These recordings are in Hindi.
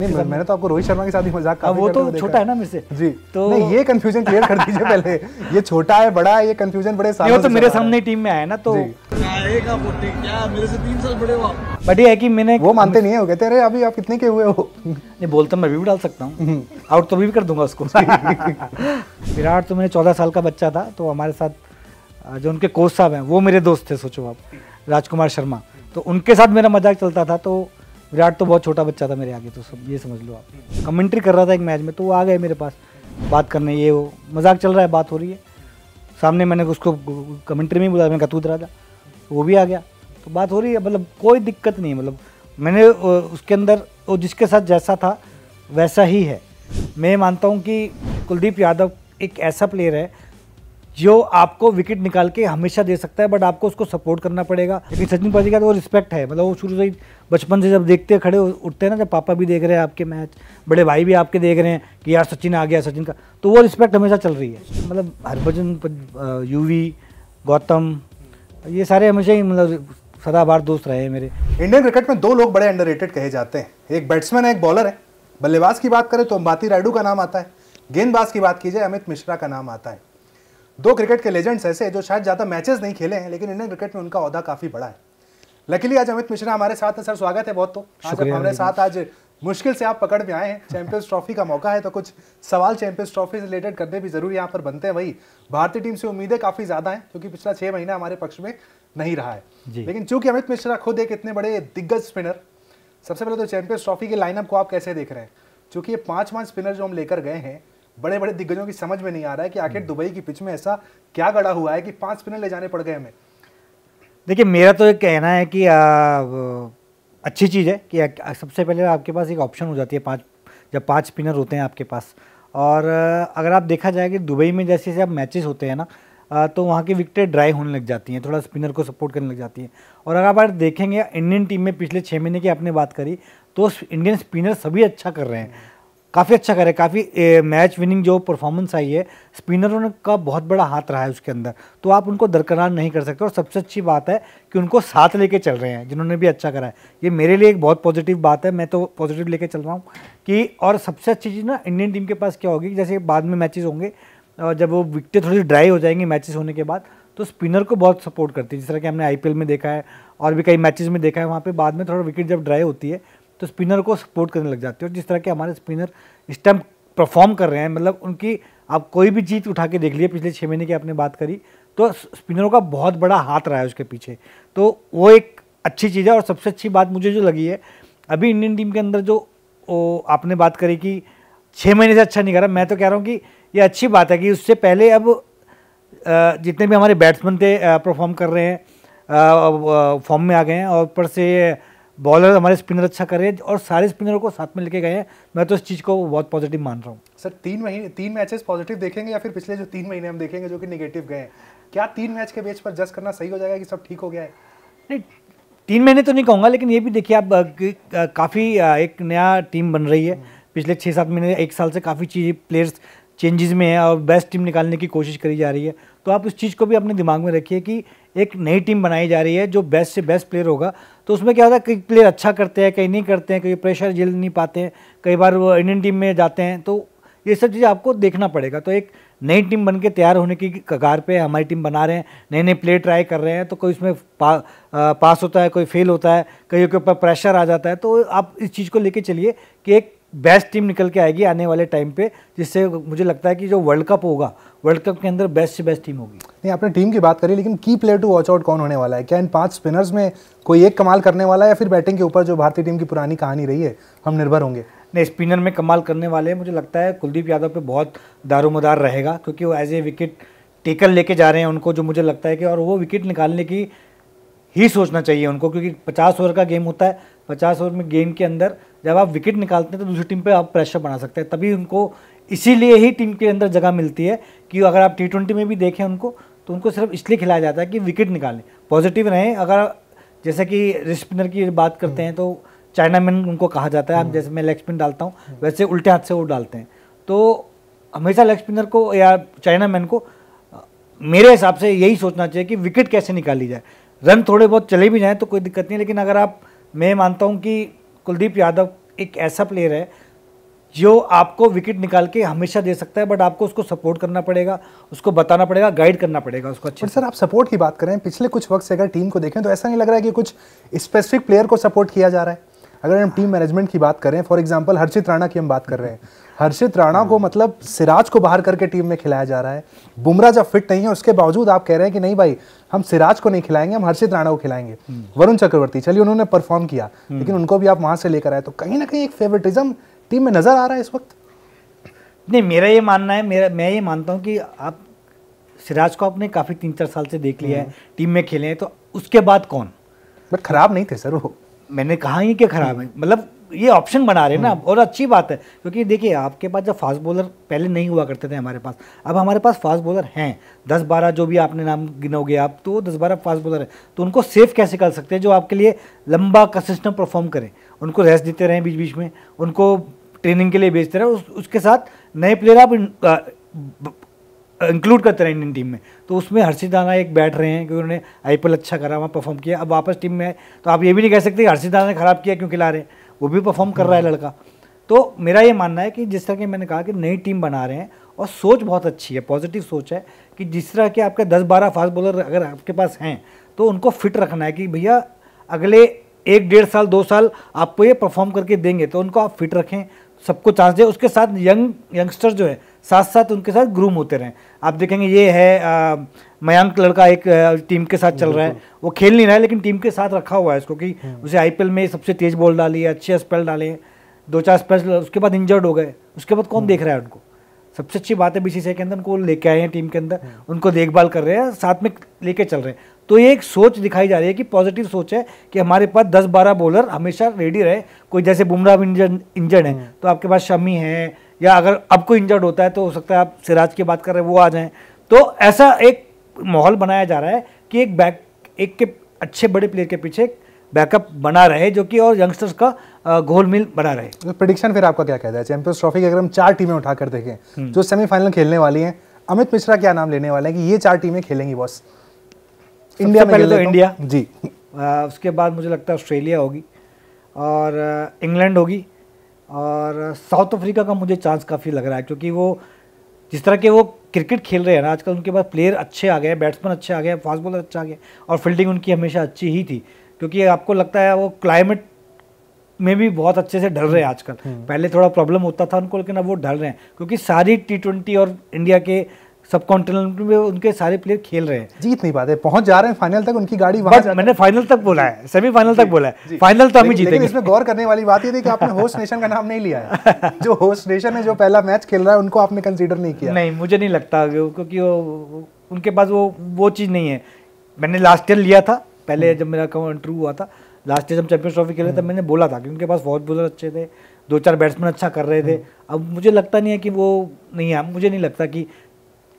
नहीं, मैंने तो आपको रोहित शर्मा के साथ ही मजाक वो तो छोटा है ना मेरे से जी। तो नहीं, ये कंफ्यूजन क्लियर कर दीजिए पहले, ये छोटा है बड़ा है, ये कंफ्यूजन बड़े सालों से तो मेरे सामने टीम में आया ना, तो क्या मेरे से 3 साल बड़े हो। बट ये है कि मैंने वो मानते नहीं है, वो कहते हैं अरे अभी आप कितने के हुए हो। नहीं बोलता मैं भी डाल सकता हूँ, आउट तो भी कर दूंगा उसको। विराट तो मेरे 14 साल का बच्चा था, तो हमारे साथ जो उनके कोच साहब हैं वो मेरे दोस्त थे, सोचो आप, राजकुमार शर्मा, तो उनके साथ मेरा मजाक चलता था। तो विराट तो बहुत छोटा बच्चा था मेरे आगे, तो सब ये समझ लो आप। कमेंट्री कर रहा था एक मैच में, तो वो आ गए मेरे पास बात करने, ये वो मजाक चल रहा है, बात हो रही है सामने, मैंने उसको कमेंट्री में ही बुलाया, मैंने कहा तू इधर आ जा, वो भी आ गया, तो बात हो रही है, मतलब कोई दिक्कत नहीं। मतलब मैंने उसके अंदर वो जिसके साथ जैसा था वैसा ही है। मैं मानता हूँ कि कुलदीप यादव एक ऐसा प्लेयर है जो आपको विकेट निकाल के हमेशा दे सकता है, बट आपको उसको सपोर्ट करना पड़ेगा। लेकिन सचिन पाजी का तो वो रिस्पेक्ट है, मतलब वो शुरू से ही बचपन से जब देखते खड़े उठते हैं ना, जब पापा भी देख रहे हैं आपके मैच, बड़े भाई भी आपके देख रहे हैं कि यार सचिन आ गया, सचिन का, तो वो रिस्पेक्ट हमेशा चल रही है। मतलब हरभजन, यूवी, गौतम, ये सारे हमेशा ही मतलब सदाबहार दोस्त रहे हैं मेरे। इंडियन क्रिकेट में 2 लोग बड़े अंडररेटेड कहे जाते हैं, एक बैट्समैन है, एक बॉलर है। बल्लेबाज की बात करें तो अंबाती रायडू का नाम आता है, गेंदबाज की बात की जाए अमित मिश्रा का नाम आता है। 2 क्रिकेट के लेजेंड्स ऐसे जो शायद ज़्यादा मैचेस नहीं खेले हैं, लेकिन इंडियन क्रिकेट में उनका ओहदा काफ़ी बड़ा है। लकीली आज अमित मिश्रा हमारे साथ हैं। सर स्वागत है बहुत। तो आज हमारे साथ आज मुश्किल से आप पकड़ में आए हैं, चैंपियंस ट्रॉफी का मौका है, तो कुछ सवाल चैंपियंस ट्रॉफी से रिलेटेड करने भी जरूर यहाँ पर बनते हैं। वही भारतीय टीम से उम्मीदें काफ़ी ज़्यादा हैं, क्योंकि पिछला 6 महीना हमारे पक्ष में नहीं रहा है। लेकिन चूंकि अमित मिश्रा खुद एक इतने बड़े दिग्गज स्पिनर, सबसे पहले तो चैंपियंस ट्रॉफी के लाइनअप को आप कैसे देख रहे हैं? चूंकि ये 5 स्पिनर जो हम लेकर गए हैं, बड़े बड़े दिग्गजों की समझ में नहीं आ रहा है कि आखिर दुबई की पिच में ऐसा क्या गड़ा हुआ है कि 5 स्पिनर ले जाने पड़ गए हमें। देखिए मेरा तो एक कहना है कि अच्छी चीज़ है कि सबसे पहले आपके पास एक ऑप्शन हो जाती है जब 5 स्पिनर होते हैं आपके पास। और अगर आप देखा जाए कि दुबई में जैसे जब मैचेस होते हैं ना, तो वहाँ की विकेटें ड्राई होने लग जाती हैं, थोड़ा स्पिनर को सपोर्ट करने लग जाती हैं। और अगर आप देखेंगे इंडियन टीम में पिछले 6 महीने की आपने बात करी, तो इंडियन स्पिनर सभी अच्छा कर रहे हैं, काफ़ी अच्छा कर रहे हैं, काफ़ी मैच विनिंग जो परफॉर्मेंस आई है, स्पिनरों का बहुत बड़ा हाथ रहा है उसके अंदर, तो आप उनको दरकिनार नहीं कर सकते। और सबसे अच्छी बात है कि उनको साथ लेके चल रहे हैं जिन्होंने भी अच्छा करा है, ये मेरे लिए एक बहुत पॉजिटिव बात है, मैं तो पॉजिटिव लेके चल रहा हूँ कि। और सबसे अच्छी चीज़ ना इंडियन टीम के पास क्या होगी, जैसे बाद में मैचेस होंगे, जब वो विकेटें थोड़ी ड्राई हो जाएंगी मैचेस होने के बाद, तो स्पिनर को बहुत सपोर्ट करती है, जिस तरह कि हमने IPL में देखा है और भी कई मैचेस में देखा है, वहाँ पे बाद में थोड़ा विकेट जब ड्राई होती है तो स्पिनर को सपोर्ट करने लग जाती है। और जिस तरह के हमारे स्पिनर इस टाइम परफॉर्म कर रहे हैं, मतलब उनकी आप कोई भी चीज़ उठा के देख लिए, पिछले 6 महीने की आपने बात करी, तो स्पिनरों का बहुत बड़ा हाथ रहा है उसके पीछे, तो वो एक अच्छी चीज़ है। और सबसे अच्छी बात मुझे जो लगी है अभी इंडियन टीम के अंदर, जो आपने बात करी कि 6 महीने से अच्छा नहीं कर रहा, मैं तो कह रहा हूँ कि ये अच्छी बात है कि उससे पहले अब जितने भी हमारे बैट्समैन थे परफॉर्म कर रहे हैं, फॉर्म में आ गए हैं, और ऊपर से बॉलर हमारे स्पिनर अच्छा कर रहे हैं, और सारे स्पिनरों को साथ में लेके गए हैं। मैं तो इस चीज़ को बहुत पॉजिटिव मान रहा हूँ। सर 3 मैचेस पॉजिटिव देखेंगे या फिर पिछले जो 3 महीने हम देखेंगे जो कि नेगेटिव गए हैं? क्या 3 मैच के बेस पर जज करना सही हो जाएगा कि सब ठीक हो गया है? नहीं, 3 महीने तो नहीं कहूँगा, लेकिन ये भी देखिए आप काफ़ी एक नया टीम बन रही है, पिछले 6-7 महीने 1 साल से काफ़ी चीज़ें प्लेयर्स चेंजेस में है और बेस्ट टीम निकालने की कोशिश करी जा रही है। तो आप इस चीज़ को भी अपने दिमाग में रखिए कि एक नई टीम बनाई जा रही है, जो बेस्ट से बेस्ट प्लेयर होगा। तो उसमें क्या होता है, कई प्लेयर अच्छा करते हैं, कई नहीं करते हैं, कई प्रेशर झेल नहीं पाते हैं, कई बार वो इंडियन टीम में जाते हैं, तो ये सब चीज़ें आपको देखना पड़ेगा। तो एक नई टीम बन के तैयार होने की कगार पे हमारी टीम बना रहे हैं, नए नए प्लेयर ट्राई कर रहे हैं, तो कोई इसमें पास होता है, कोई फेल होता है, कईयों के ऊपर प्रेशर आ जाता है। तो आप इस चीज़ को लेके चलिए कि एक बेस्ट टीम निकल के आएगी आने वाले टाइम पे, जिससे मुझे लगता है कि जो वर्ल्ड कप होगा, वर्ल्ड कप के अंदर बेस्ट से बेस्ट टीम होगी। नहीं, आपने टीम की बात करी, लेकिन की प्लेयर टू वॉच आउट कौन होने वाला है? क्या इन 5 स्पिनर्स में कोई एक कमाल करने वाला है, या फिर बैटिंग के ऊपर जो भारतीय टीम की पुरानी कहानी रही है हम निर्भर होंगे? नहीं, स्पिनर में कमाल करने वाले मुझे लगता है कुलदीप यादव पे बहुत दारोमदार रहेगा, क्योंकि वो एज ए विकेट टेकर लेके जा रहे हैं उनको, जो मुझे लगता है कि, और वो विकेट निकालने की ही सोचना चाहिए उनको, क्योंकि 50 ओवर का गेम होता है। 50 ओवर में गेम के अंदर जब आप विकेट निकालते हैं तो दूसरी टीम पे आप प्रेशर बना सकते हैं, तभी उनको, इसीलिए ही टीम के अंदर जगह मिलती है कि अगर आप T20 में भी देखें उनको, तो उनको सिर्फ इसलिए खिलाया जाता है कि विकेट निकालें, पॉजिटिव रहें। अगर जैसे कि स्पिनर की बात करते हैं तो चाइनामैन उनको कहा जाता है, जैसे मैं लेग स्पिन डालता हूँ वैसे उल्टे हाथ से वो डालते हैं, तो हमेशा लेग स्पिनर को या चाइनामैन को मेरे हिसाब से यही सोचना चाहिए कि विकेट कैसे निकाली जाए। रन थोड़े बहुत चले भी जाएँ तो कोई दिक्कत नहीं, लेकिन अगर आप, मैं मानता हूँ कि कुलदीप यादव एक ऐसा प्लेयर है जो आपको विकेट निकाल के हमेशा दे सकता है, बट आपको उसको सपोर्ट करना पड़ेगा, उसको बताना पड़ेगा, गाइड करना पड़ेगा उसको अच्छे से। सर आप सपोर्ट की बात करें, पिछले कुछ वक्त से अगर टीम को देखें तो ऐसा नहीं लग रहा है कि कुछ स्पेसिफिक प्लेयर को सपोर्ट किया जा रहा है। अगर हम टीम मैनेजमेंट की बात करें, फॉर एग्जांपल हर्षित राणा की हम बात कर रहे हैं, हर्षित राणा को मतलब सिराज को बाहर करके टीम में खिलाया जा रहा है। बुमराह जब फिट नहीं है उसके बावजूद आप कह रहे हैं कि नहीं भाई हम सिराज को नहीं खिलाएंगे, हम हर्षित राणा को खिलाएंगे। वरुण चक्रवर्ती चलिए उन्होंने परफॉर्म किया, लेकिन उनको भी आप वहां से लेकर आए, तो कहीं ना कहीं एक फेवरेटिज्म टीम में नजर आ रहा है इस वक्त। नहीं, मेरा ये मानना है, मैं ये मानता हूँ कि आप सिराज को आपने काफ़ी 3-4 साल से देख लिया है, टीम में खेले हैं, तो उसके बाद कौन? बट खराब नहीं थे सर वो। मैंने कहा ही कि खराब है, मतलब ये ऑप्शन बना रहे हैं ना, और अच्छी बात है, क्योंकि देखिए आपके पास जब फास्ट बॉलर पहले नहीं हुआ करते थे हमारे पास, अब हमारे पास फास्ट बॉलर हैं 10-12, जो भी आपने नाम गिनोगे आप, तो 10-12 फास्ट बॉलर है, तो उनको सेफ कैसे कर सकते हैं जो आपके लिए लंबा कंसिस्टेंट परफॉर्म करें, उनको रेस्ट देते रहें बीच बीच में, उनको ट्रेनिंग के लिए भेजते रहे, उसके साथ नए प्लेयर आप इंक्लूड करते रहे इंडियन टीम में। तो उसमें हर्षित राणा एक बैठ रहे हैं, क्योंकि उन्होंने आईपीएल अच्छा करा, वहाँ परफॉर्म किया, अब वापस टीम में आए, तो आप ये भी नहीं कह सकते कि हर्षित राणा ने खराब किया क्यों खिला रहे हैं, वो भी परफॉर्म कर रहा है लड़का। तो मेरा ये मानना है कि जिस तरह की मैंने कहा कि नई टीम बना रहे हैं, और सोच बहुत अच्छी है, पॉजिटिव सोच है कि जिस तरह के आपके 10-12 फास्ट बॉलर अगर आपके पास हैं, तो उनको फिट रखना है कि भैया अगले 1-1.5 साल 2 साल आपको ये परफॉर्म करके देंगे, तो उनको आप फिट रखें, सबको चांस दें, उसके साथ यंगस्टर जो है साथ साथ उनके साथ ग्रूम होते रहें। आप देखेंगे ये है मयंक लड़का एक टीम के साथ चल रहा है, वो खेल नहीं रहा है लेकिन टीम के साथ रखा हुआ है उसको, कि उसे आईपीएल में सबसे तेज बॉल डाली है, अच्छे स्पेल डाले हैं, 2-4 स्पेल, उसके बाद इंजर्ड हो गए, उसके बाद कौन देख रहा है उनको? सबसे अच्छी बात है बीसीसीआई के अंदर उनको लेके आए हैं टीम के अंदर, उनको देखभाल कर रहे हैं, साथ में लेके चल रहे हैं। तो ये एक सोच दिखाई जा रही है कि पॉजिटिव सोच है कि हमारे पास 10-12 बॉलर हमेशा रेडी रहे। कोई जैसे बुमराह इंजर्ड है तो आपके पास शमी है, या अगर अब कोई इंजर्ड होता है तो हो सकता है आप सिराज की बात कर रहे हैं वो आ जाएं। तो ऐसा एक माहौल बनाया जा रहा है कि एक के अच्छे बड़े प्लेयर के पीछे बैकअप बना रहे, जो कि और यंगस्टर्स का घोलमिल बना रहे। तो प्रेडिक्शन फिर आपका क्या कहता है चैंपियंस ट्रॉफी की? अगर हम 4 टीमें उठाकर देखें जो सेमीफाइनल खेलने वाली हैं, अमित मिश्रा क्या नाम लेने वाले हैं कि ये 4 टीमें खेलेंगी बॉस? इंडिया में पहले तो इंडिया जी, उसके बाद मुझे लगता है ऑस्ट्रेलिया होगी और इंग्लैंड होगी, और साउथ अफ्रीका का मुझे चांस काफ़ी लग रहा है, क्योंकि वो जिस तरह के वो क्रिकेट खेल रहे हैं ना आजकल, उनके पास प्लेयर अच्छे आ गए, बैट्समैन अच्छे आ गए, फास्ट बॉलर अच्छा आ गए, और फील्डिंग उनकी हमेशा अच्छी ही थी, क्योंकि आपको लगता है वो क्लाइमेट में भी बहुत अच्छे से ढल रहे हैं आजकल। पहले थोड़ा प्रॉब्लम होता था उनको, लेकिन अब वो ढल रहे हैं, क्योंकि सारी T20 और इंडिया के सब कॉन्टिनेंट में उनके सारे प्लेयर खेल रहे हैं। जीत नहीं पाते, पहुंच जा रहे हैं फाइनल तक, उनकी गाड़ी वहां मैंने फाइनल तक बोला है, सेमीफाइनल तक बोला है, फाइनल तो हम ही जीतेंगे। इसमें गौर करने वाली बात ये थी कि आपने होस्ट नेशन का नाम नहीं लिया है। जो होस्ट नेशन है, जो पहला मैच खेल रहा है, उनको आपने कंसीडर नहीं किया। नहीं, मुझे नहीं लगता, क्योंकि उनके पास वो चीज़ नहीं है। मैंने लास्ट ईयर लिया था, पहले जब मेरा इंटरव्यू हुआ था, लास्ट ईयर जब चैंपियंस ट्रॉफी खेले तब मैंने बोला था कि उनके पास बहुत बॉलर अच्छे थे, 2-4 बैट्समैन अच्छा कर रहे थे। अब मुझे लगता नहीं है कि वो नहीं है, मुझे नहीं लगता कि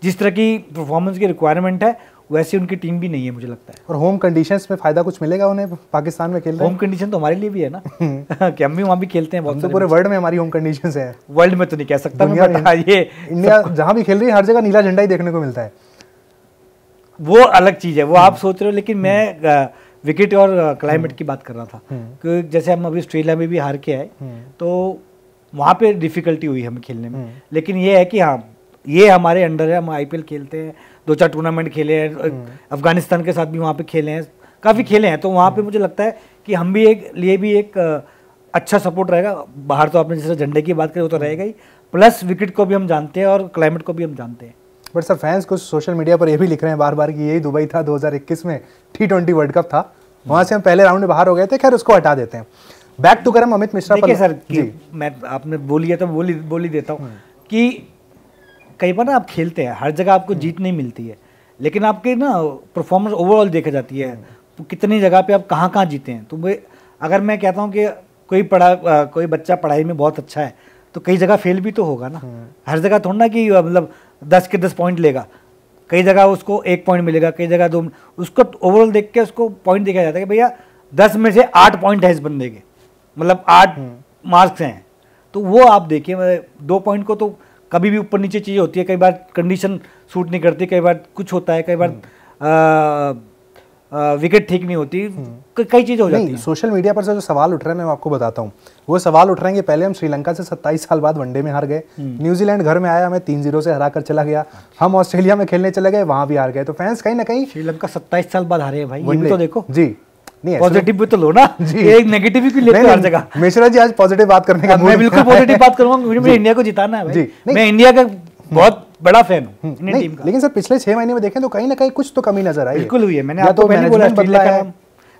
जिस तरह की परफॉर्मेंस की रिक्वायरमेंट है वैसी उनकी टीम भी नहीं है, मुझे लगता है। और होम कंडीशंस में फायदा कुछ मिलेगा उन्हें? पाकिस्तान में खेल रहे हैं, होम कंडीशन तो हमारे लिए भी है ना कि हम भी वहाँ भी खेलते हैं, बहुत तो पूरे वर्ल्ड में हमारी होम कंडीशंस है। वर्ल्ड में तो नहीं कह सकता मैं, बट ये इंडिया जहाँ भी खेल रही है हर जगह नीला झंडा ही देखने को मिलता है। वो अलग चीज़ है, वो आप सोच रहे हो, लेकिन मैं विकेट और क्लाइमेट की बात कर रहा था, क्योंकि जैसे हम अभी ऑस्ट्रेलिया में भी हार के आए, तो वहाँ पे डिफिकल्टी हुई हमें खेलने में, लेकिन ये है कि हाँ ये हमारे अंडर है, हम आईपीएल खेलते हैं, 2-4 टूर्नामेंट खेले हैं, अफगानिस्तान के साथ भी वहाँ पे खेले हैं, काफ़ी खेले हैं, तो वहाँ पे मुझे लगता है कि हम भी एक अच्छा सपोर्ट रहेगा। बाहर तो आपने जैसे झंडे की बात करी वो तो रहेगा ही, प्लस विकेट को भी हम जानते हैं और क्लाइमेट को भी हम जानते हैं। बट सर फैंस कुछ सोशल मीडिया पर ये भी लिख रहे हैं बार बार कि यही दुबई था 2021 में, T20 वर्ल्ड कप था, वहाँ से हम पहले राउंड में बाहर हो गए थे, खैर उसको हटा देते हैं। बैक टू करम अमित मिश्रा पर सर जी, मैं आपने बोली है तो बोली देता हूँ कि कई बार ना आप खेलते हैं, हर जगह आपको जीत नहीं मिलती है, लेकिन आपके ना परफॉर्मेंस ओवरऑल देखा जाती है, तो कितनी जगह पे आप कहाँ जीते हैं। तो अगर मैं कहता हूँ कि कोई बच्चा पढ़ाई में बहुत अच्छा है तो कई जगह फेल भी तो होगा ना, हर जगह थोड़ा ना कि मतलब 10 के 10 पॉइंट लेगा, कई जगह उसको 1 पॉइंट मिलेगा, कई जगह 2, उसको ओवरऑल देख के उसको पॉइंट देखा जाता है कि भैया 10 में से 8 पॉइंट है इस बंदे के, मतलब 8 मार्क्स हैं, तो वो आप देखिए 2 पॉइंट को तो कभी भी ऊपर नीचे चीज़ें होती है, कई बार कंडीशन सूट नहीं करती, कई बार कुछ होता है, कई बार विकेट ठीक नहीं होती, कई चीज़ें हो जाती हैं। सोशल मीडिया पर से जो सवाल उठ रहे हैं मैं आपको बताता हूँ। वो सवाल उठ रहे हैं कि पहले हम श्रीलंका से 27 साल बाद वनडे में हार गए, न्यूजीलैंड घर में आया हमें 3-0 से हरा कर चला गया, हम ऑस्ट्रेलिया में खेलने चले गए वहां भी हार गए। तो फैंस कहीं ना कहीं श्रीलंका 27 साल बाद हारे हैं भाई, ये भी तो देखो जी। नहीं पॉजिटिव भी तो लो ना जी, एक नेगेटिव भी लेते हर जगह। मिश्रा जी आज पॉजिटिव बात करने का मैं बिल्कुल पॉजिटिव बात करूंगा, मुझे इंडिया को जिताना है भाई, मैं इंडिया का बहुत बड़ा फैन हूं इंडियन टीम का। लेकिन सर पिछले 6 महीने में देखें तो कहीं ना कहीं कुछ तो कमी नजर आई। बिल्कुल हुई है, मैंने आपको पहले बोला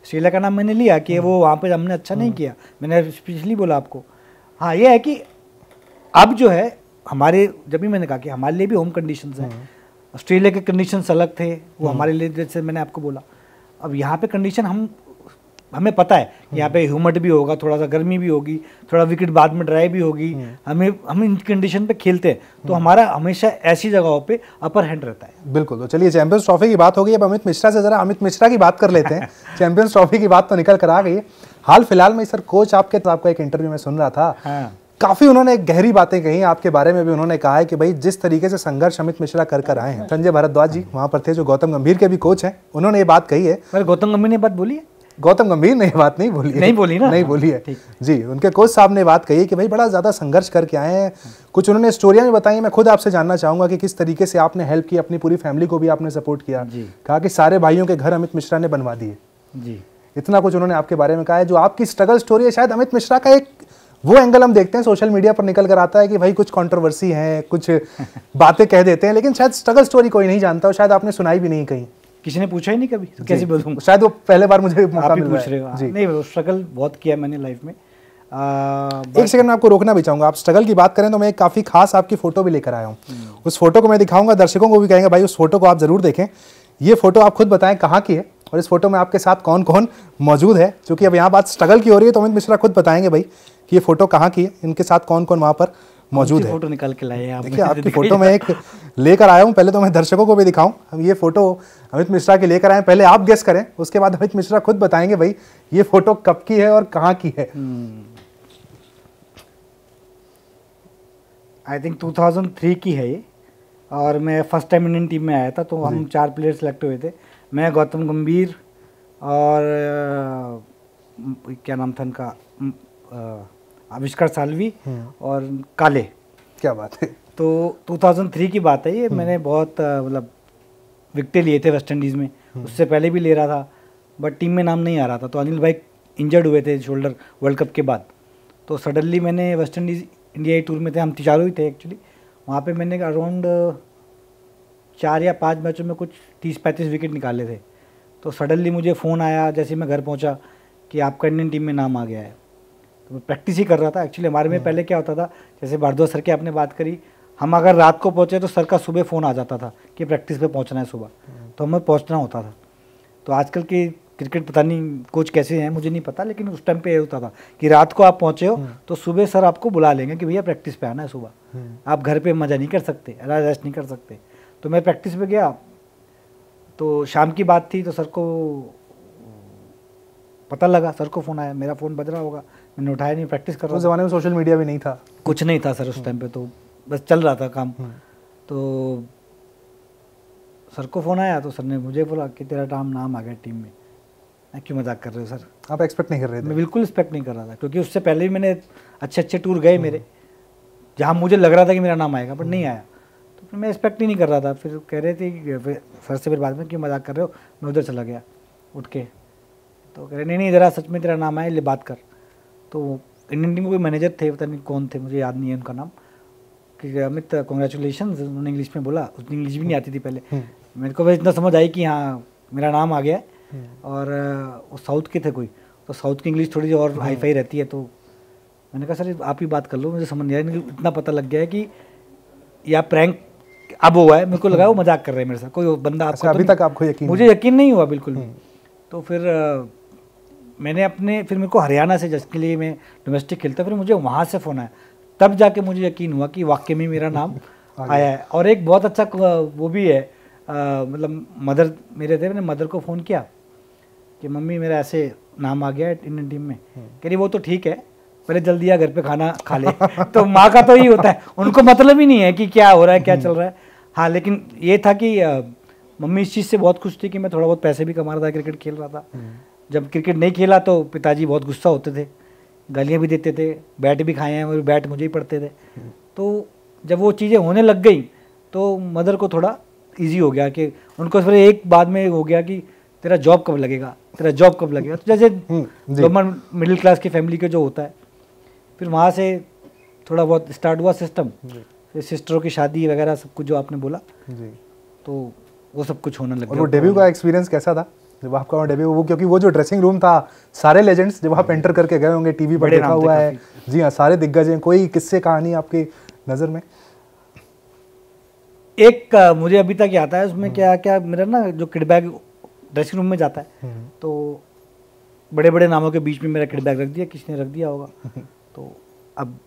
ऑस्ट्रेलिया का नाम मैंने लिया कि वो वहाँ पे हमने अच्छा नहीं किया, मैंने पिछली बोला आपको। हाँ ये है कि अब जो है हमारे, जब भी मैंने कहा कि हमारे लिए भी होम कंडीशंस हैं, ऑस्ट्रेलिया के कंडीशंस अलग थे, वो हमारे लिए जैसे मैंने आपको बोला। अब यहाँ पे कंडीशन हमें पता है यहाँ पे ह्यूमिड भी होगा, थोड़ा सा गर्मी भी होगी, थोड़ा विकेट बाद में ड्राई भी होगी, हम इन कंडीशन पे खेलते हैं, तो हमारा हमेशा ऐसी जगहों पे अपर हैंड रहता है। बिल्कुल। तो चलिए चैंपियंस ट्रॉफी की बात हो गई, अब अमित मिश्रा से जरा अमित मिश्रा की बात कर लेते हैं। चैंपियंस ट्रॉफी की बात तो निकल कर आ गई है। हाल फिलहाल में सर कोच आपका एक इंटरव्यू में सुन रहा था, काफी उन्होंने गहरी बातें कही आपके बारे में भी। उन्होंने कहा है कि भाई जिस तरीके से संघर्ष अमित मिश्रा कर आए हैं, संजय भारद्वाज जी वहां पर थे जो गौतम गंभीर के भी कोच हैं, उन्होंने ये बात कही है। गौतम गंभीर ने बात बोली है? गौतम गंभीर ने ये बात नहीं बोली है, नहीं बोली है जी। उनके कोच साहब ने बात कही है कि भाई बड़ा ज्यादा संघर्ष करके आए हैं। कुछ उन्होंने स्टोरियां भी बताई, मैं खुद आपसे जानना चाहूंगा कि किस तरीके से आपने हेल्प की, अपनी पूरी फैमिली को भी आपने सपोर्ट किया। कहा कि सारे भाइयों के घर अमित मिश्रा ने बनवा दिए जी, इतना कुछ उन्होंने आपके बारे में कहा है। जो आपकी स्ट्रगल स्टोरी है, शायद अमित मिश्रा का एक वो एंगल हम देखते हैं सोशल मीडिया पर निकल कर आता है कि भाई कुछ कंट्रोवर्सी है, कुछ बातें कह देते हैं, लेकिन शायद स्ट्रगल स्टोरी कोई नहीं जानता, और शायद आपने सुनाई भी नहीं कहीं, किसी ने पूछा ही नहीं कभी, तो कैसे बोलूं? शायद वो पहले बार मुझे मौका मिल रहा है जी। नहीं, वो स्ट्रगल बहुत किया मैंने लाइफ में। एक सेकंड में आपको रोकना भी चाहूंगा। आप स्ट्रगल की बात करें तो मैं एक काफी खास आपकी फोटो भी लेकर आया हूँ, उस फोटो को मैं दिखाऊंगा, दर्शकों को भी कहेंगे भाई उस फोटो को आप जरूर देखें। ये फोटो आप खुद बताएं कहाँ की है, और इस फोटो में आपके साथ कौन कौन मौजूद है। क्योंकि अब यहाँ बात स्ट्रगल की हो रही है तो अमित मिश्रा खुद बताएंगे भाई कि ये फोटो कहाँ की है, इनके साथ कौन कौन वहाँ पर मौजूद है। फोटो निकाल के लाए आप? देखिए आपकी फोटो मैं एक लेकर आया हूँ, पहले तो मैं दर्शकों को भी दिखाऊं। हम ये फोटो अमित मिश्रा की लेकर आए, पहले आप गेस करें, उसके बाद अमित मिश्रा खुद बताएंगे भाई ये फोटो कब की है और कहाँ की है। आई थिंक 2003 की है ये, और मैं फर्स्ट टाइम इंडियन टीम में आया था, तो हम 4 प्लेयर सेलेक्ट हुए थे, मैं, गौतम गंभीर और क्या नाम था उनका, आविष्कार साल्वी और काले। क्या बात है। तो 2003 की बात है ये, मैंने बहुत मतलब विकेट लिए थे वेस्ट इंडीज़ में, उससे पहले भी ले रहा था, बट टीम में नाम नहीं आ रहा था। तो अनिल भाई इंजर्ड हुए थे शोल्डर वर्ल्ड कप के बाद, तो सडनली मैंने वेस्ट इंडीज़ इंडिया टूर में थे, हम चारों ही थे एक्चुअली, वहाँ पे मैंने अराउंड 4 या 5 मैचों में कुछ 30-35 विकेट निकाले थे। तो सडनली मुझे फ़ोन आया जैसे मैं घर पहुँचा कि आपका इंडियन टीम में नाम आ गया है। तो मैं प्रैक्टिस ही कर रहा था एक्चुअली। हमारे में पहले क्या होता था, जैसे भारद्वाज सर की आपने बात करी, हम अगर रात को पहुँचे तो सर का सुबह फ़ोन आ जाता था कि प्रैक्टिस पे पहुँचना है सुबह, तो हमें पहुँचना होता था। तो आजकल की क्रिकेट पता नहीं कोच कैसे हैं मुझे नहीं पता, लेकिन उस टाइम पे ये होता था कि रात को आप पहुँचे हो तो सुबह सर आपको बुला लेंगे कि भैया प्रैक्टिस पे आना है सुबह, आप घर पे मज़ा नहीं कर सकते, रेस्ट नहीं कर सकते। तो मैं प्रैक्टिस पे गया, तो शाम की बात थी, तो सर को पता लगा, सर को फ़ोन आया, मेरा फ़ोन बज रहा होगा, मैंने उठाया नहीं, प्रैक्टिस कर रहा था। उस ज़माने में सोशल मीडिया भी नहीं था, कुछ नहीं था सर उस टाइम पे, तो बस चल रहा था काम। तो सर को फ़ोन आया, तो सर ने मुझे बोला कि तेरा नाम आ गया टीम में। मैं क्यों मजाक कर रहे हो सर? आप एक्सपेक्ट नहीं कर रहे थे? मैं बिल्कुल एक्सपेक्ट नहीं कर रहा था, क्योंकि उससे पहले भी मैंने अच्छे टूर गए मेरे, जहाँ मुझे लग रहा था कि मेरा नाम आएगा, बट नहीं आया। तो फिर मैं एक्सपेक्ट ही नहीं कर रहा था। फिर कह रहे थे कि सर से फिर बाद में क्यों मजाक कर रहे हो, मैं उधर चला गया उठ के। तो कह रहे नहीं ज़रा सच में तेरा नाम आया, ले बात कर। तो इंडियन टीम को कोई मैनेजर थे, पता नहीं कौन थे, मुझे याद नहीं है उनका नाम, कि अमित कॉन्ग्रेचुलेशन, उन्होंने इंग्लिश में बोला, उसने इंग्लिश भी नहीं आती थी पहले। मेरे को बस इतना समझ आई कि हाँ मेरा नाम आ गया है, और वो साउथ के थे कोई, तो साउथ की इंग्लिश थोड़ी सी और हाई फाई रहती है। तो मैंने कहा सर आप ही बात कर लो, मुझे समझ नहीं आया, इतना पता लग गया है कि या प्रैंक अब हुआ है, मेरे को लगा वो मजाक कर रहे हैं मेरे साथ, कोई बंदा आपको अभी तक आपको यकीन? मुझे यकीन नहीं हुआ बिल्कुल भी। तो फिर मैंने फिर मेरे को हरियाणा से, जिसके लिए मैं डोमेस्टिक खेलता, फिर मुझे वहाँ से फ़ोन आया, तब जाके मुझे यकीन हुआ कि वाकई में मेरा नाम आया है। और एक बहुत अच्छा वो भी है, मतलब मदर मेरे थे, मैंने मदर को फ़ोन किया कि मम्मी मेरा ऐसे नाम आ गया है इंडियन टीम में। कह रही वो तो ठीक है, पहले जल्दी आ घर पे खाना खा ले। तो माँ का तो ही होता है, उनको मतलब ही नहीं है कि क्या हो रहा है, क्या चल रहा है। हाँ, लेकिन ये था कि मम्मी इस चीज़ से बहुत खुश थी कि मैं थोड़ा बहुत पैसे भी कमा रहा था, क्रिकेट खेल रहा था। जब क्रिकेट नहीं खेला तो पिताजी बहुत गुस्सा होते थे गालियाँ भी देते थे, बैट भी खाए हैं और बैट मुझे ही पड़ते थे। तो जब वो चीज़ें होने लग गई तो मदर को थोड़ा इजी हो गया कि उनको फिर एक बाद में हो गया कि तेरा जॉब कब लगेगा, तेरा जॉब कब लगेगा। तो जैसे गवर्नमेंट मिडिल क्लास की फैमिली के जो होता है, फिर वहाँ से थोड़ा बहुत स्टार्ट हुआ सिस्टम, फिर सिस्टरों की शादी वगैरह सब कुछ जो आपने बोला जी। तो वो सब कुछ होने लग और गया। वो डेब्यू का एक्सपीरियंस कैसा था जब आपका डेब्यू, वो क्योंकि वो जो ड्रेसिंग रूम था, सारे लेजेंड्स जब आप एंटर करके गए होंगे, टीवी पर बड़े देखा नाम थे हुआ है, जी हाँ, सारे दिग्गज हैं, कोई किस्से कहानी आपकी नज़र में? एक मुझे अभी तक याद है उसमें क्या क्या मेरा ना जो किड बैग ड्रेसिंग रूम में जाता है तो बड़े बड़े नामों के बीच में मेरा किड बैग रख दिया, किसने रख दिया होगा। तो अब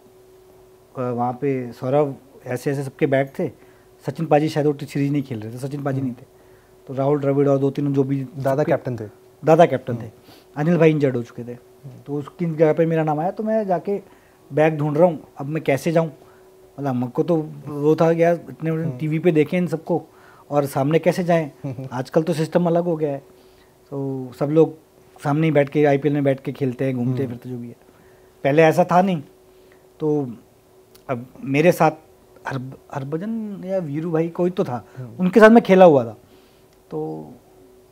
वहाँ पे सौरभ ऐसे ऐसे सबके बैग थे, सचिन पाजी शायद वो सीरीज नहीं खेल रहे थे, सचिन पाजी नहीं थे, तो राहुल द्रविड़ और 2-3 जो भी दादा कैप्टन थे, दादा कैप्टन थे, अनिल भाई इंजर्ड हो चुके थे। तो उसकी जगह पे मेरा नाम आया, तो मैं जाके बैग ढूंढ रहा हूँ, अब मैं कैसे जाऊँ, मतलब हमको तो वो था यार इतने टीवी पे देखें इन सबको और सामने कैसे जाएं। आजकल तो सिस्टम अलग हो गया है, तो सब लोग सामने ही बैठ के आईपीएल में बैठ के खेलते हैं, घूमते फिरते जो भी है। पहले ऐसा था नहीं। तो अब मेरे साथ हरभजन या वीरू भाई कोई तो था, उनके साथ मैं खेला हुआ था। तो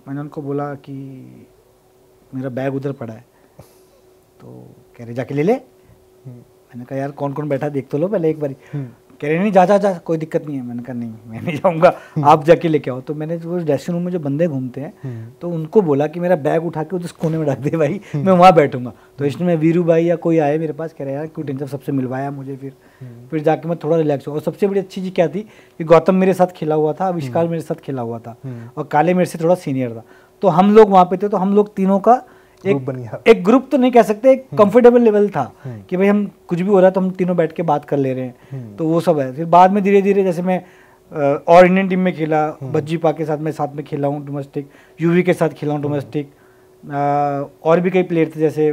मैंने उनको बोला कि मेरा बैग उधर पड़ा है, तो कह रहे जाके ले ले। मैंने कहा यार कौन कौन बैठा देख तो लो पहले एक बारी। कह रहे नहीं जा जा जा कोई दिक्कत नहीं है। मैंने कहा नहीं मैं नहीं जाऊँगा, आप जाके लेके आओ। तो मैंने जो ड्रेसिंग रूम में जो बंदे घूमते हैं तो उनको बोला कि मेरा बैग उठा के उस कोने में रख दे भाई, मैं वहाँ बैठूंगा। तो इसमें वीरू भाई या कोई आए मेरे पास, कह रहे यार क्यों टेंशन, सबसे मिलवाया मुझे। फिर जाके मैं थोड़ा रिलैक्स हुआ। और सबसे बड़ी अच्छी चीज़ क्या थी कि गौतम मेरे साथ खेला हुआ था, आविष्कार मेरे साथ खेला हुआ था और काले मेरे से थोड़ा सीनियर था। तो हम लोग वहाँ पे थे, तो हम लोग तीनों का एक ग्रुप तो नहीं कह सकते, एक कंफर्टेबल लेवल था कि भाई हम कुछ भी हो रहा है तो हम तीनों बैठ के बात कर ले रहे हैं। तो वो सब है। फिर बाद में धीरे धीरे जैसे मैं और इंडियन टीम में खेला, भज्जी पा के साथ मैं साथ में खेला हूँ डोमेस्टिक, यूवी के साथ खेला हूँ डोमेस्टिक, और भी कई प्लेयर थे जैसे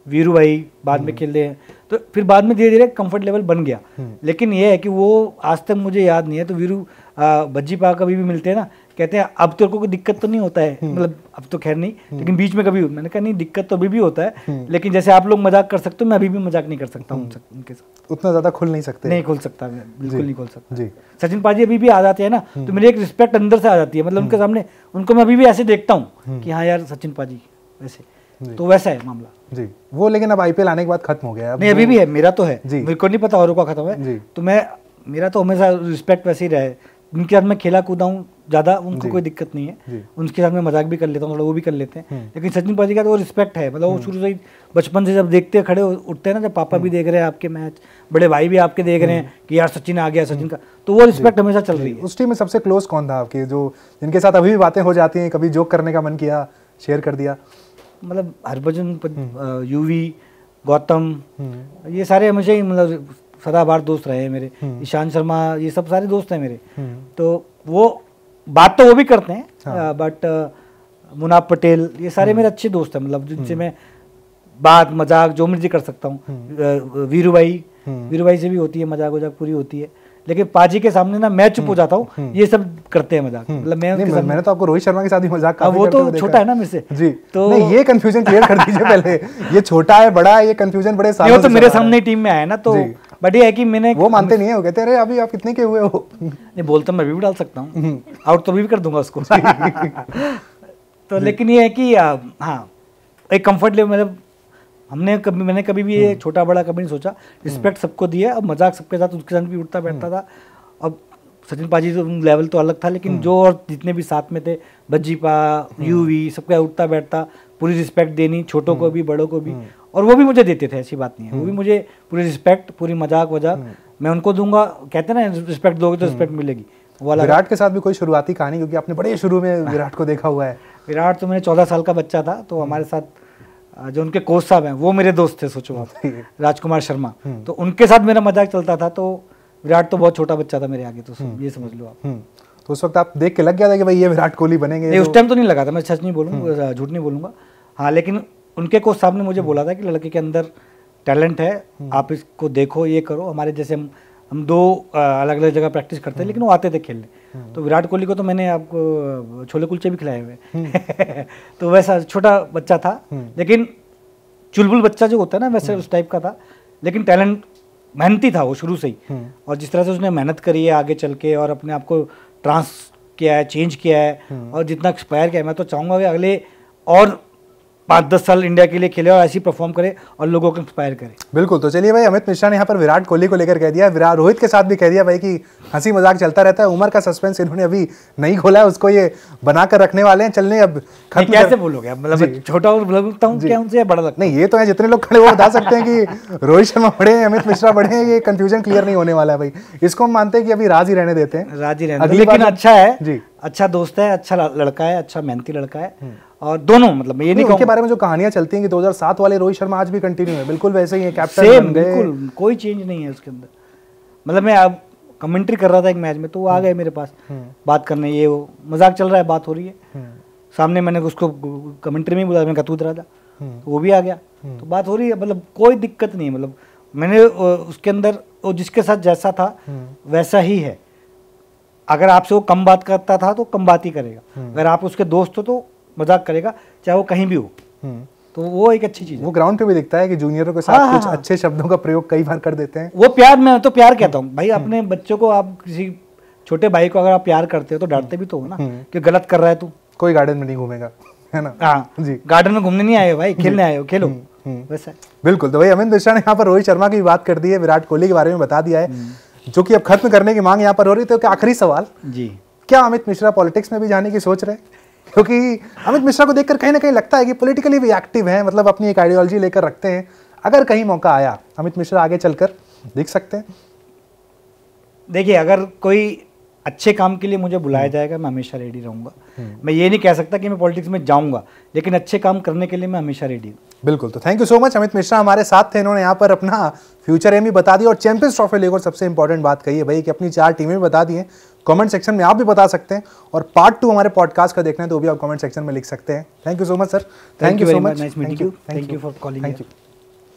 वीरू भाई बाद में खेलते हैं। तो फिर बाद में धीरे धीरे कंफर्ट लेवल बन गया। लेकिन ये है कि वो आज तक मुझे याद नहीं है। तो वीरू भज्जी पा कभी भी मिलते हैं ना, कहते हैं अब तेरे को कोई दिक्कत तो नहीं होता है, मतलब अब तो खैर नहीं, लेकिन बीच में कभी। मैंने कहा नहीं दिक्कत तो अभी भी होता है, लेकिन जैसे आप लोग मजाक कर सकते हो मैं अभी भी मजाक नहीं कर सकता हूँ उनके साथ। उतना ज्यादा खुल नहीं सकते? नहीं खुल सकता, मैं बिल्कुल नहीं खुल सकता जी। सचिन पाजी अभी भी आ जाते हैं ना, तो मेरी एक रिस्पेक्ट अंदर से आ जाती है, मतलब उनके सामने उनको मैं अभी भी ऐसे देखता हूँ कि हाँ यार सचिन पाजी वैसे। तो वैसा है मामला जी। वो लेकिन अब आईपीएल आने के बाद खत्म हो गया। नहीं अभी भी है, मेरा तो है, मेरे को नहीं पता औरों का खत्म है। तो मेरा तो हमेशा रिस्पेक्ट वैसे ही रहे। उनके साथ मैं खेला कूदा हूँ ज़्यादा, उनको कोई दिक्कत नहीं है, उनके साथ मैं मजाक भी कर लेता हूँ, थोड़ा वो भी कर लेते हैं। लेकिन सचिन पाजी का तो वो रिस्पेक्ट है, मतलब वो शुरू से ही बचपन से जब देखते खड़े उठते हैं ना, जब पापा भी देख रहे हैं आपके मैच, बड़े भाई भी आपके देख रहे हैं कि यार सचिन आ गया सचिन का, तो वो रिस्पेक्ट हमेशा चल रही है। उस टीम में सबसे क्लोज कौन था आपके, जो जिनके साथ अभी भी बातें हो जाती हैं, कभी जोक करने का मन किया शेयर कर दिया? मतलब हरभजन, यूवी, गौतम, ये सारे हमेशा ही मतलब सदाबहार दोस्त रहे हैं मेरे। ईशान शर्मा, ये सब सारे दोस्त हैं मेरे। तो वो बात तो वो भी करते हैं, बट मुनाफ पटेल, ये सारे मेरे अच्छे दोस्त हैं, मतलब जिनसे मैं बात मजाक जो मर्जी कर सकता हूँ। वीरू भाई से भी होती है मजाक वजाक पूरी होती है। लेकिन पाजी के सामने ना मैं चुप हो जाता हूँ, ये सब करते हैं मजाक। मतलब मैंने तो आपको रोहित शर्मा के साथ ही मजाक काफी वो तो छोटा है ना मेरे से जी। तो नहीं ये कंफ्यूजन क्लियर कर दीजिए पहले, ये छोटा है बड़ा है, ये कंफ्यूजन बड़े सालों से तो मेरे सामने टीम में आया ना, तो बट ये है कि मैंने वो मानते नहीं है, वो कहते अरे अभी आप कितने के हुए हो। नहीं बोलता मैं भी डाल सकता हूँ, आउट तो भी कर दूंगा उसको। तो लेकिन ये है कि हाँ एक कंफर्ट लेवल, मतलब मैंने कभी भी ये छोटा बड़ा कभी नहीं सोचा, रिस्पेक्ट सबको दिया। अब मजाक सबके साथ उसके साथ भी उठता बैठता था। अब सचिन पाजी तो लेवल तो अलग था, लेकिन जो और जितने भी साथ में थे, भज्जी पा, यूवी, सबका उठता बैठता, पूरी रिस्पेक्ट देनी, छोटों को भी बड़ों को भी, और वो भी मुझे देते थे, ऐसी बात नहीं है। वो भी मुझे पूरी रिस्पेक्ट, पूरी मजाक वजाक मैं उनको दूंगा। कहते ना रिस्पेक्ट दोगे तो रिस्पेक्ट मिलेगी। विराट के साथ भी कोई शुरुआती कहानी, क्योंकि आपने बड़े शुरू में विराट को देखा हुआ है। विराट तो मैंने 14 साल का बच्चा था, तो हमारे साथ जो उनके कोच साहब हैं वो मेरे दोस्त थे, सोचो आप, राजकुमार शर्मा, तो उनके साथ मेरा मजाक चलता था। तो विराट तो बहुत छोटा बच्चा था मेरे आगे, तो ये समझ लो आप। तो उस वक्त आप देख के लग गया था कि भाई ये विराट कोहली बनेंगे? नहीं उस टाइम तो नहीं लगा था, मैं सच नहीं बोलूँगा, झूठ नहीं बोलूँगा। हाँ लेकिन उनके कोच साहब ने मुझे बोला था कि लड़के के अंदर टैलेंट है, आप इसको देखो, ये करो। हमारे जैसे हम दो अलग अलग जगह प्रैक्टिस करते हैं, लेकिन वो आते थे खेलने। तो विराट कोहली को तो मैंने आपको छोले कुलचे भी खिलाए हुए। तो वैसा छोटा बच्चा था, लेकिन चुलबुल बच्चा जो होता है ना वैसे उस टाइप का था, लेकिन टैलेंट मेहनती था वो शुरू से ही। और जिस तरह से उसने मेहनत करी है आगे चल के और अपने आप को ट्रांस किया है, चेंज किया है और जितना एक्सपायर किया है, मैं तो चाहूँगा कि अगले और 5-10 साल इंडिया के लिए खेले और ऐसी परफॉर्म करे और लोगों को इंस्पायर करे। बिल्कुल। तो चलिए भाई, अमित मिश्रा ने यहाँ पर विराट कोहली को लेकर कह दिया, विराट रोहित के साथ भी कह दिया भाई कि हंसी मजाक चलता रहता है, उम्र का सस्पेंस इन्होंने अभी नहीं खोला है, उसको ये बनाकर रखने वाले हैं। चलने अब कैसे बोलोगे, मतलब छोटा और लगता हूँ क्या उनसे बड़ा लगता नहीं, ये तो है जितने लोग खड़े वो बता सकते हैं कि रोहित शर्मा बड़े हैं, अमित मिश्रा बड़े हैं, ये कंफ्यूजन क्लियर नहीं होने वाला है भाई। इसको हम मानते हैं कि अभी राज ही रहने देते हैं, राज ही रहने देते, लेकिन अच्छा है जी, अच्छा दोस्त है, अच्छा लड़का है, अच्छा मेहनती लड़का है। और दोनों मतलब मैं ये नहीं उनके बारे में जो कहानियां चलती हैं कि 2007 वाले रोहित शर्मा आज भी कंटिन्यू है, बिल्कुल वैसे ही है, कैप्टन सेम, बिल्कुल कोई चेंज नहीं है उसके अंदर। मतलब मैं अब कमेंट्री कर रहा था एक मैच में, तो वो आ गए मेरे पास बात करने, ये वो मजाक चल रहा है, बात हो रही है सामने, मैंने उसको कमेंट्री में बोला, मैंने कहा तू इधर आ जा, वो भी आ गया, तो बात हो रही है, मतलब कोई दिक्कत नहीं है। मतलब मैंने उसके अंदर वो जिसके साथ जैसा था वैसा ही है। अगर आपसे वो कम बात करता था तो कम बात ही करेगा, अगर आप उसके दोस्त हो तो मजाक करेगा, चाहे वो कहीं भी हो। तो वो एक अच्छी चीज है। वो ग्राउंड पे भी दिखता है कि जूनियरों के साथ कुछ अच्छे शब्दों का प्रयोग कई बार कर देते हैं। वो प्यार, मैं तो प्यार कहता हूँ भाई। अपने बच्चों को, आप किसी छोटे भाई को अगर आप प्यार करते हो तो डांटते भी तो हो ना कि गलत कर रहा है तू। कोई गार्डन में नहीं घूमेगा, है ना? हाँ जी, गार्डन में घूमने नहीं आए हो भाई, खेलने आए हो, खेलो वैसा। बिल्कुल। तो भाई अमित मिश्रा ने यहाँ पर रोहित शर्मा की बात कर दी है, विराट कोहली के बारे में बता दिया है, जो कि अब खत्म करने की मांग यहाँ पर हो रही। तो आखिरी सवाल जी, क्या अमित मिश्रा पॉलिटिक्स में भी जाने की सोच रहे हैं? क्योंकि अमित मिश्रा को देखकर कहीं ना कहीं लगता है कि पॉलिटिकली भी एक्टिव हैं, मतलब अपनी एक आइडियोलॉजी लेकर रखते हैं। अगर कहीं मौका आया, अमित मिश्रा आगे चलकर दिख सकते हैं। देखिए, अगर कोई अच्छे काम के लिए मुझे बुलाया जाएगा, मैं हमेशा रेडी रहूंगा। मैं ये नहीं कह सकता कि मैं पॉलिटिक्स में जाऊंगा, लेकिन अच्छे काम करने के लिए मैं हमेशा रेडी हूँ। बिल्कुल। तो thank you so much, Amit Mishra हमारे साथ थे, इन्होंने यहाँ पर अपना फ्यूचर एम भी बता दिया और चैंपियंस ट्रॉफी लेकर सबसे इंपॉर्टेंट बात कही है भाई कि अपनी 4 टीमें भी बता दी हैं। कमेंट सेक्शन में आप भी बता सकते हैं, और पार्ट 2 हमारे पॉडकास्ट का देखना है तो भी आप कमेंट सेक्शन में लिख सकते हैं। Thank you so much sir, thank you so much, thank you for calling. Thank you.